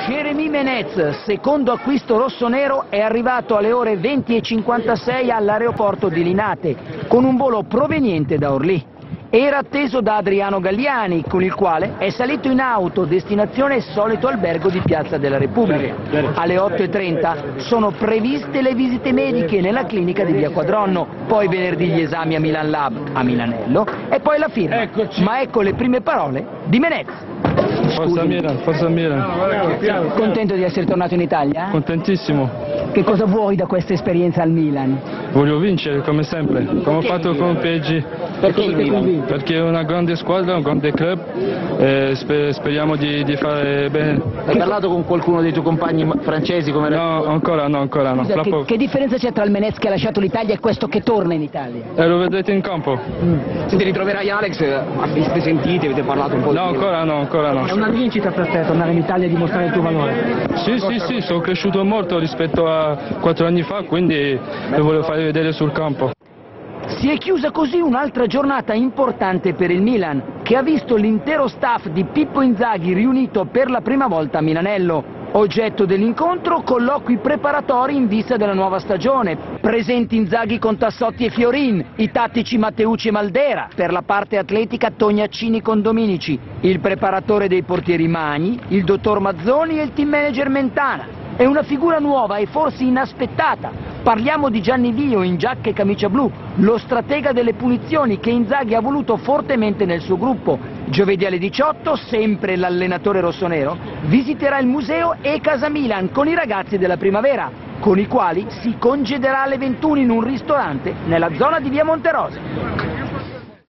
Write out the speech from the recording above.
Jérémy Menez, secondo acquisto rossonero, è arrivato alle ore 20:56 all'aeroporto di Linate con un volo proveniente da Orly. Era atteso da Adriano Galliani, con il quale è salito in auto destinazione solito albergo di Piazza della Repubblica. Alle 8:30 sono previste le visite mediche nella clinica di Via Quadronno, poi venerdì gli esami a Milan Lab a Milanello e poi la firma. Eccoci. Ma ecco le prime parole di Menez. Forza Milan, forza Milan. Contento di essere tornato in Italia? Contentissimo. Che cosa vuoi da questa esperienza al Milan? Voglio vincere come sempre, come ho fatto con PSG. Perché il Milan? Perché è una grande squadra, un grande club e speriamo di fare bene. Hai parlato con qualcuno dei tuoi compagni francesi? Come No, ancora no. Scusa, che differenza c'è tra il Menez che ha lasciato l'Italia e questo che torna in Italia? Lo vedrete in campo. Se ti ritroverai Alex, avete sentito, avete parlato un po'? No, ancora no. È una vincita per te tornare in Italia e dimostrare il tuo valore. Sì, sono cresciuto molto rispetto a 4 anni fa, quindi lo voglio fare vedere sul campo. Si è chiusa così un'altra giornata importante per il Milan, che ha visto l'intero staff di Pippo Inzaghi riunito per la prima volta a Milanello. Oggetto dell'incontro, colloqui preparatori in vista della nuova stagione. Presenti Inzaghi con Tassotti e Fiorin, i tattici Matteucci e Maldera, per la parte atletica Tognaccini con Dominici, il preparatore dei portieri Magni, il dottor Mazzoni e il team manager Mentana. È una figura nuova e forse inaspettata. Parliamo di Gianni Vio in giacca e camicia blu, lo stratega delle punizioni che Inzaghi ha voluto fortemente nel suo gruppo. Giovedì alle 18, sempre l'allenatore rossonero, visiterà il museo e Casa Milan con i ragazzi della primavera, con i quali si congederà alle 21 in un ristorante nella zona di Via Monterosa.